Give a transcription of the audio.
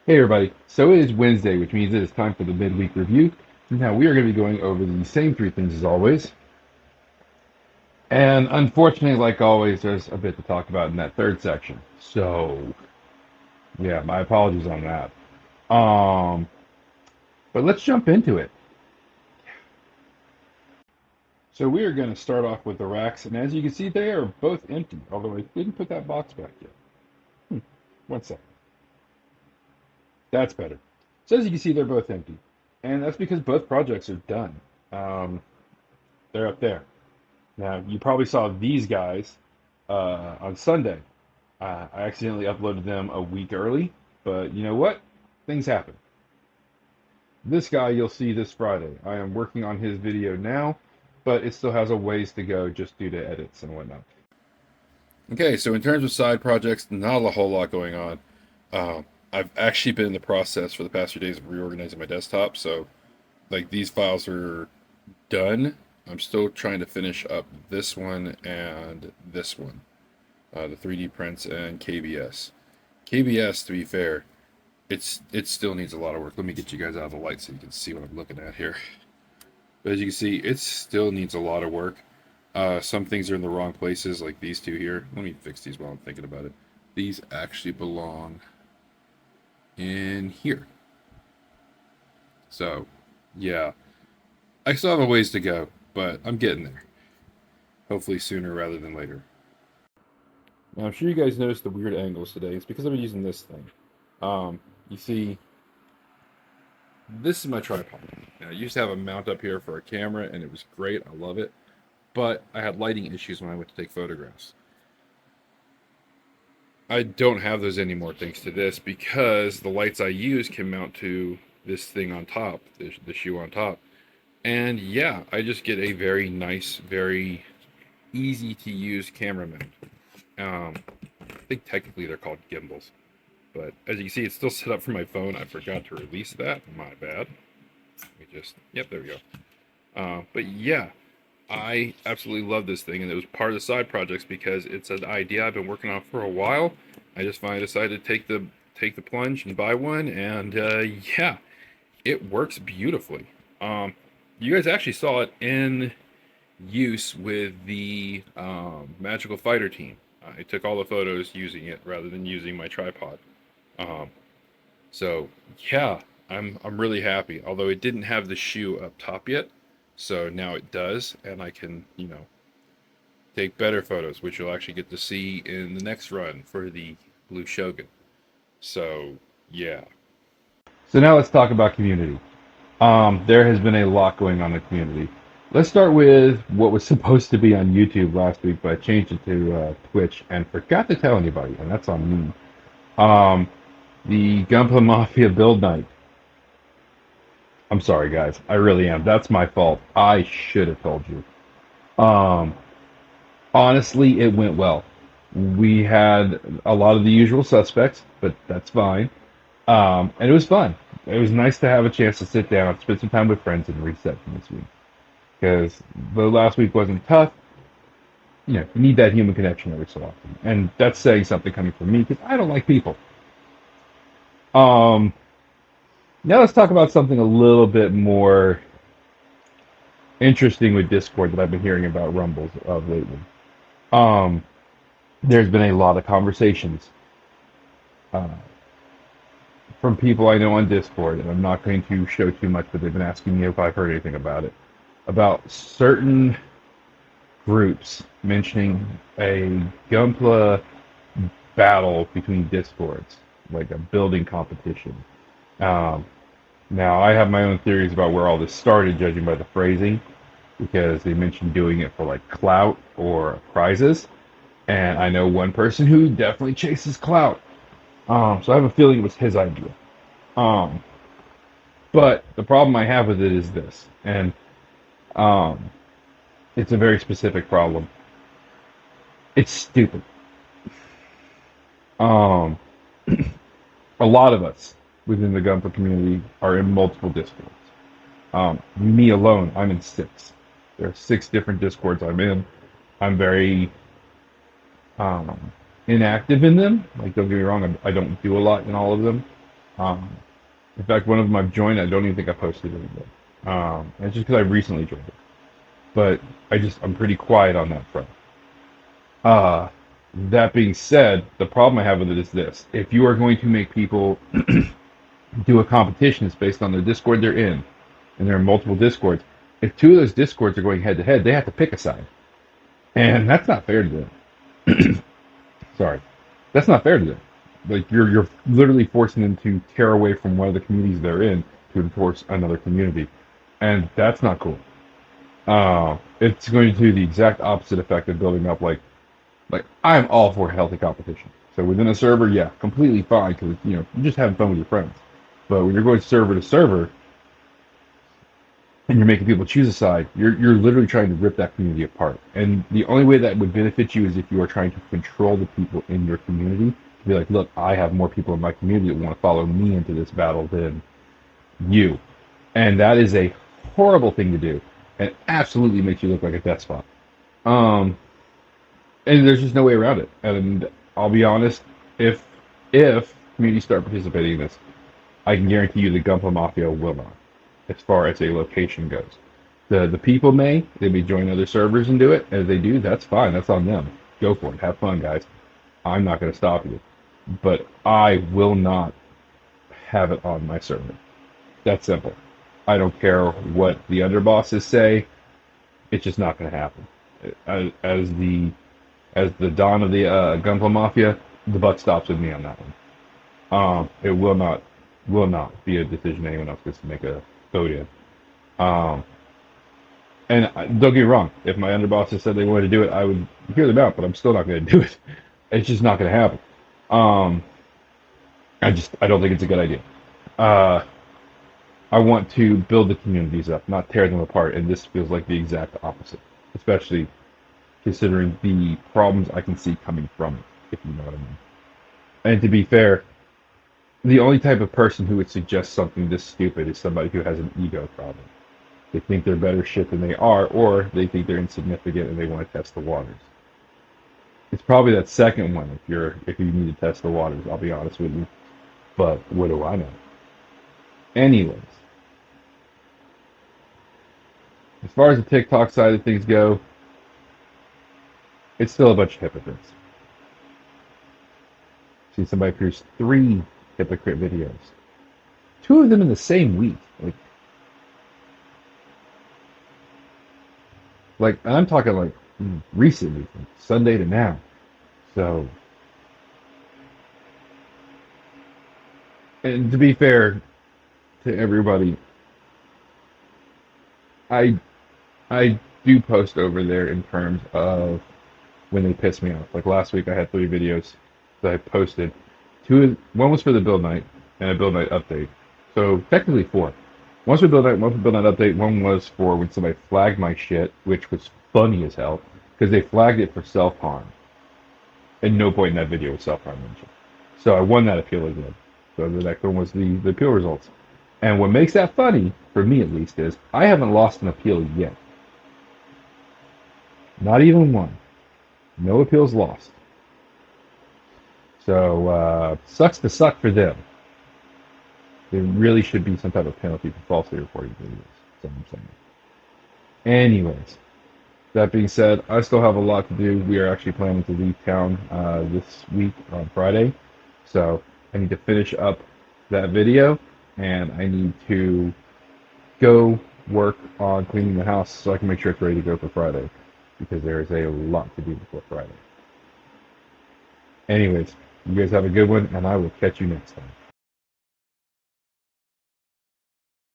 Hey everybody, so it is Wednesday, which means it is time for the midweek review. Now we are going to be going over the same three things as always. And unfortunately, like always, there's a bit to talk about in that third section. So, yeah, my apologies on that. Um, but let's jump into it. So we are going to start off with the racks, and as you can see, they are both empty, although I didn't put that box back yet. Hmm, one second. That's better. So as you can see, they're both empty. And that's because both projects are done. Um, they're up there. Now, you probably saw these guys on Sunday. I accidentally uploaded them a week early, but you know what? Things happen. This guy you'll see this Friday. I am working on his video now, but it still has a ways to go just due to edits and whatnot. Okay, so in terms of side projects, not a whole lot going on. Uh, I've actually been in the process for the past few days of reorganizing my desktop, so like these files are done. I'm still trying to finish up this one and this one, the 3D prints and KBS. KBS, to be fair, it still needs a lot of work. Let me get you guys out of the light so you can see what I'm looking at here. But as you can see, it still needs a lot of work. Some things are in the wrong places, like these two here. Let me fix these while I'm thinking about it. These actually belong in here. So, yeah, I still have a ways to go, but I'm getting there. Hopefully sooner rather than later. Now, I'm sure you guys noticed the weird angles today. It's because I've been using this thing. You see, this is my tripod. Now, I used to have a mount up here for a camera, and it was great. I love it. But I had lighting issues when I went to take photographs. I don't have those anymore thanks to this because the lights I use can mount to this thing on top, the shoe on top. And yeah, I just get a very nice, very easy to use camera mount. I think technically they're called gimbals. But as you can see, it's still set up for my phone. I forgot to release that. My bad. Yep, there we go. But yeah, I absolutely love this thing, and it was part of the side projects because it's an idea I've been working on for a while. I just finally decided to take the plunge and buy one, and yeah, it works beautifully. You guys actually saw it in use with the Magical Fighter team. I took all the photos using it rather than using my tripod. Um, so yeah, I'm really happy. Although it didn't have the shoe up top yet, so now it does, and I can take better photos, which you'll actually get to see in the next run for the Blue Shogun. So yeah. So now let's talk about community. There has been a lot going on in the community. Let's start with what was supposed to be on YouTube last week, but I changed it to Twitch and forgot to tell anybody, and that's on me. Um, the Gunpla Mafia build night. I'm sorry, guys. I really am. That's my fault. I should have told you. Um, Honestly, it went well. We had a lot of the usual suspects, but that's fine. And it was fun. It was nice to have a chance to sit down, spend some time with friends, and reset from this week. Because the last week wasn't tough. You need that human connection every so often. And that's saying something coming from me, because I don't like people. Um, Now let's talk about something a little bit more interesting with Discord that I've been hearing about rumbles of lately. Um, there's been a lot of conversations uh, from people I know on Discord, and I'm not going to show too much, but they've been asking me if I've heard anything about it, about certain groups mentioning a Gunpla battle between Discords, like a building competition. Um, Now, I have my own theories about where all this started, judging by the phrasing, because they mentioned doing it for like clout or prizes, and I know one person who definitely chases clout. So I have a feeling it was his idea. Um, but the problem I have with it is this, and um, it's a very specific problem. It's stupid. Um, a lot of us within the Gunpla community are in multiple discords. Me alone, I'm in six. There are six different discords I'm in. I'm very um, inactive in them. Like, don't get me wrong, I don't do a lot in all of them. Um, in fact, one of them I've joined, I don't even think I posted it yet. And it's just because I recently joined it. But I'm pretty quiet on that front. Uh, that being said, the problem I have with it is this. If you are going to make people do a competition that's based on the Discord they're in, and there are multiple Discords, if two of those Discords are going head to head, they have to pick a side. And that's not fair to them. Sorry. That's not fair to them. Like you're literally forcing them to tear away from one of the communities they're in to enforce another community. And that's not cool. It's going to do the exact opposite effect of building up like I'm all for healthy competition. So within a server, yeah, completely fine because you're just having fun with your friends. But when you're going server to server and you're making people choose a side, you're literally trying to rip that community apart. And the only way that would benefit you is if you are trying to control the people in your community to be like, look, I have more people in my community that want to follow me into this battle than you. And that is a horrible thing to do, and absolutely makes you look like a despot. Um, and there's just no way around it. And I'll be honest, if communities start participating in this, I can guarantee you the Gunpla Mafia will not, as far as a location goes. The people they may join other servers and do it. And if they do, that's fine. That's on them. Go for it. Have fun, guys. I'm not going to stop you. But I will not have it on my server. That's simple. I don't care what the underbosses say. It's just not going to happen. As the dawn of the Gunpla Mafia, the buck stops with me on that one. It will not be a decision anyone else gets to make a vote in. Um, and don't get me wrong, if my underbosses said they wanted to do it, I would hear them out, but I'm still not going to do it. It's just not going to happen. Um, I don't think it's a good idea. Uh, I want to build the communities up, not tear them apart, and this feels like the exact opposite, especially considering the problems I can see coming from it, if you know what I mean. And to be fair, the only type of person who would suggest something this stupid is somebody who has an ego problem. They think they're better shit than they are, or they think they're insignificant and they want to test the waters. It's probably that second one if you need to test the waters, I'll be honest with you. But what do I know? Anyways, as far as the TikTok side of things go, it's still a bunch of hypocrites. See somebody produce 3 hypocrite videos. 2 of them in the same week. Like I'm talking like recently, from Sunday to now. So, and to be fair to everybody, I I do post over there in terms of when they piss me off. Like last week, I had 3 videos that I posted. One was for the build night and a build night update. So technically 4. One for build night, one for build night update. One was for when somebody flagged my shit, which was funny as hell because they flagged it for self harm. And no point in that video was self harm mentioned. So I won that appeal again. So the next one was the appeal results. And what makes that funny, for me at least, is I haven't lost an appeal yet. Not even one. No appeals lost. So, sucks to suck for them. There really should be some type of penalty for falsely reporting videos. That's what I'm saying. Anyways, that being said, I still have a lot to do. We are actually planning to leave town this week on Friday. So, I need to finish up that video, and I need to go work on cleaning the house so I can make sure it's ready to go for Friday. Because there is a lot to do before Friday. Anyways, you guys have a good one, and I will catch you next time.